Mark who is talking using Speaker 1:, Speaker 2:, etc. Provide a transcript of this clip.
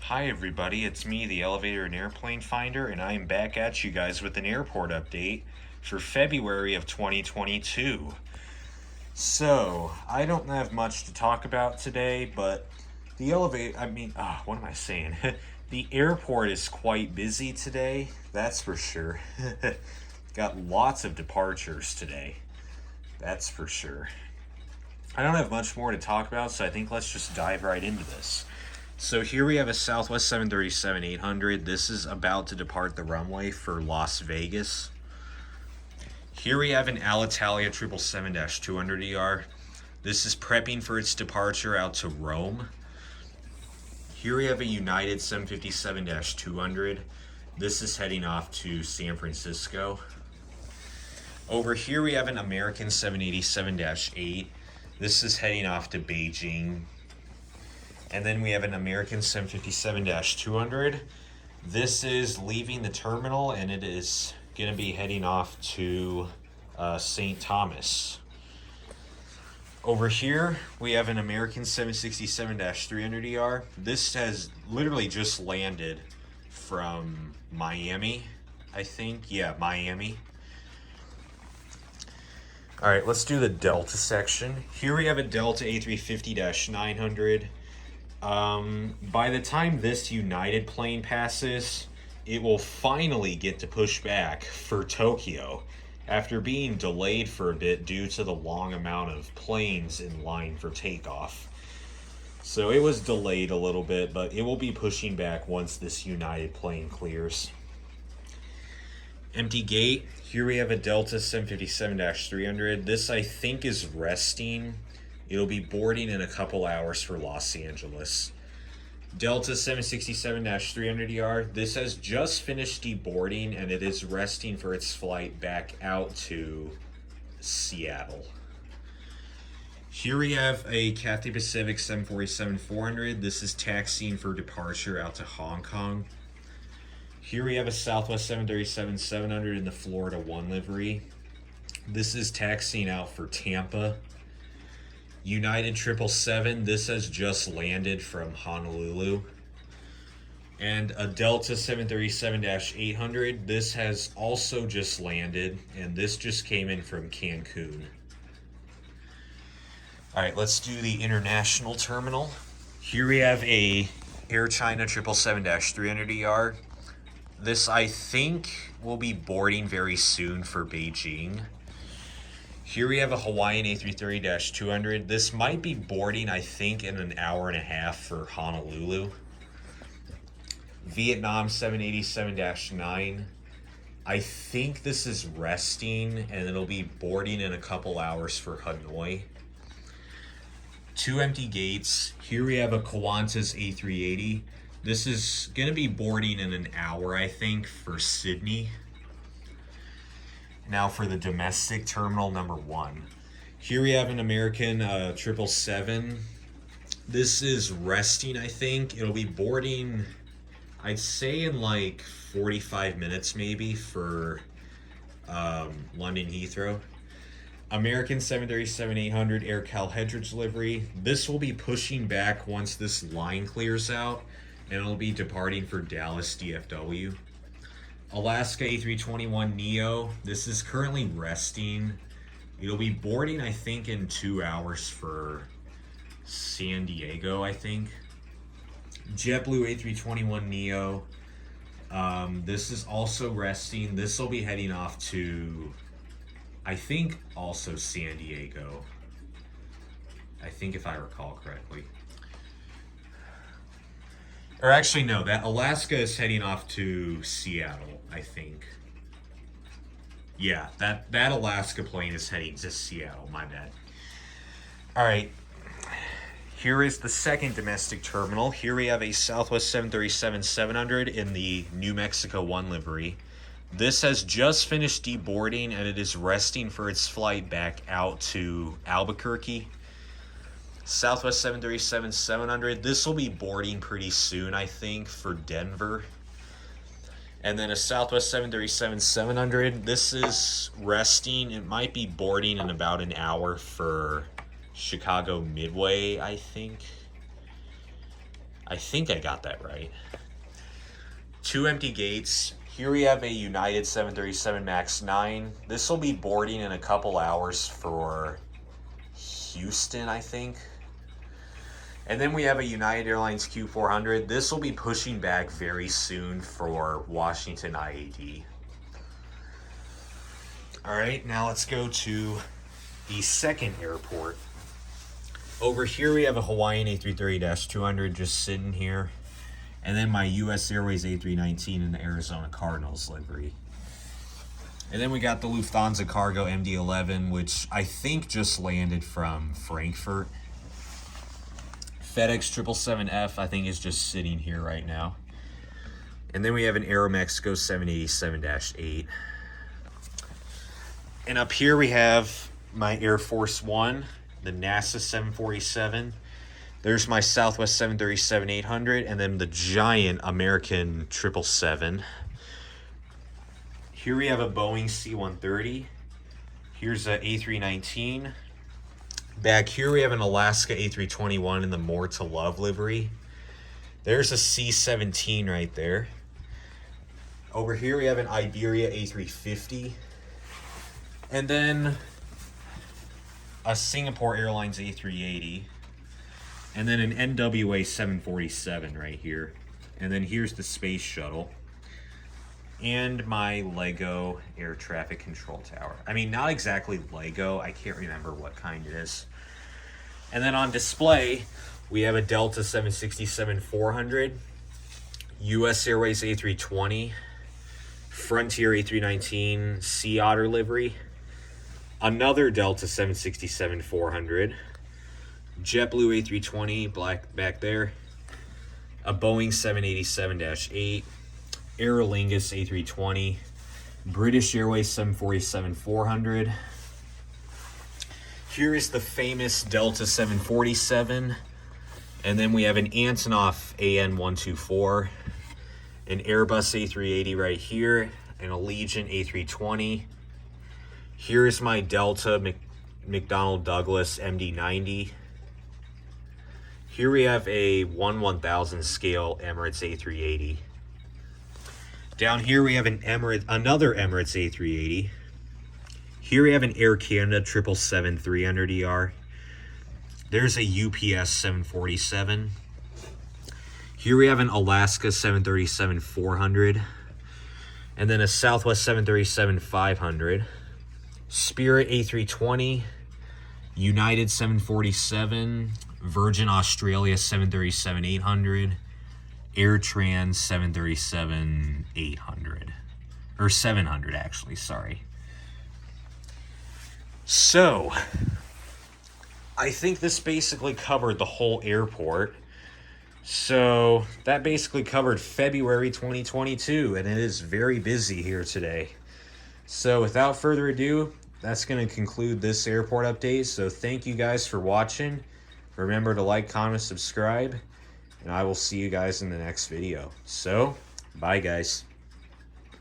Speaker 1: Hi everybody, it's me, the Elevator and Airplane Finder, and I am back at you guys with an airport update for February of 2022. So, I don't have much to talk about today, but the what am I saying? The airport is quite busy today, that's for sure. Got lots of departures today, that's for sure. I don't have much more to talk about, so I think let's just dive right into this. So here we have a Southwest 737-800. This is about to depart the runway for Las Vegas. Here we have an Alitalia 777-200ER. This is prepping for its departure out to Rome. Here we have a United 757-200. This is heading off to San Francisco. Over here we have an American 787-8. This is heading off to Beijing. And then we have an American 757-200. This is leaving the terminal and it is going to be heading off to St. Thomas. Over here, we have an American 767-300ER. This has literally just landed from Miami, I think. Yeah, Miami. All right, let's do the Delta section. Here we have a Delta A350-900. By the time this United plane passes, it will finally get to push back for Tokyo after being delayed for a bit due to the long amount of planes in line for takeoff. So it was delayed a little bit, but it will be pushing back once this United plane clears. Empty gate. Here we have a Delta 757-300. This I think is resting. It'll be boarding in a couple hours for Los Angeles. Delta 767-300ER. This has just finished deboarding and it is resting for its flight back out to Seattle. Here we have a Cathay Pacific 747-400. This is taxiing for departure out to Hong Kong. Here we have a Southwest 737-700 in the Florida 1 livery. This is taxiing out for Tampa. United 777, this has just landed from Honolulu. And a Delta 737-800, this has also just landed, and this just came in from Cancun. All right, let's do the international terminal. Here we have a Air China 777-300ER. This, I think, will be boarding very soon for Beijing. Here we have a Hawaiian A330-200. This might be boarding, I think, in an hour and a half for Honolulu. Vietnam 787-9. I think this is resting, and it'll be boarding in a couple hours for Hanoi. Two empty gates. Here we have a Qantas A380. This is going to be boarding in an hour, I think, for Sydney. Now for the domestic terminal number 1. Here we have an American 777. This is resting, I think. It'll be boarding, I'd say, in like 45 minutes maybe for London Heathrow. American 737-800 Air Calhedridge livery. This will be pushing back once this line clears out, and it'll be departing for Dallas DFW. Alaska A321neo. This is currently resting. It'll be boarding, I think, in 2 hours for San Diego, I think. JetBlue A321neo. This is also resting. This will be heading off to, I think, also San Diego. I think, if I recall correctly. Or actually, no, that Alaska is heading off to Seattle, I think. Yeah, that Alaska plane is heading to Seattle, my bad. All right, here is the second domestic terminal. Here we have a Southwest 737-700 in the New Mexico 1 livery. This has just finished deboarding and it is resting for its flight back out to Albuquerque. Southwest 737-700. This will be boarding pretty soon, I think, for Denver. And then a Southwest 737-700. This is resting. It might be boarding in about an hour for Chicago Midway, I think. I think I got that right. 2 empty gates. Here we have a United 737 MAX 9. This will be boarding in a couple hours for Houston, I think. And then we have a United Airlines Q400. This will be pushing back very soon for Washington IAD. All right, now let's go to the second airport. Over here we have a Hawaiian A330-200 just sitting here. And then my US Airways A319 in the Arizona Cardinals livery. And then we got the Lufthansa Cargo MD-11, which I think just landed from Frankfurt. FedEx 777F, I think, is just sitting here right now. And then we have an Aeromexico 787-8. And up here we have my Air Force One, the NASA 747. There's my Southwest 737-800, and then the giant American 777. Here we have a Boeing C-130. Here's a A319. Back here we have an Alaska A321 in the More to Love livery. There's a C-17 right there. Over here we have an Iberia A350. And then a Singapore Airlines A380. And then an NWA 747 right here. And then here's the space shuttle. And my Lego air traffic control tower. I mean, not exactly Lego. I can't remember what kind it is. And then on display, we have a Delta 767-400, US Airways A320, Frontier A319 Sea Otter livery, another Delta 767-400, JetBlue A320 black back there, a Boeing 787-8, Aer Lingus A320, British Airways 747-400. Here is the famous Delta 747, and then we have an Antonov AN124, an Airbus A380 right here, and a Legion A320. Here is my Delta McDonnell Douglas MD-90. Here we have a 1/1000 scale Emirates A380. Down here we have another Emirates A380. Here we have an Air Canada 777-300ER. There's a UPS 747. Here we have an Alaska 737-400. And then a Southwest 737-500. Spirit A320. United 747. Virgin Australia 737-800. AirTrans 737-800. Or 700, actually, sorry. So, I think this basically covered the whole airport. So, that basically covered February 2022, and it is very busy here today. So, without further ado, that's going to conclude this airport update. So, thank you guys for watching. Remember to like, comment, subscribe, and I will see you guys in the next video. So, bye guys.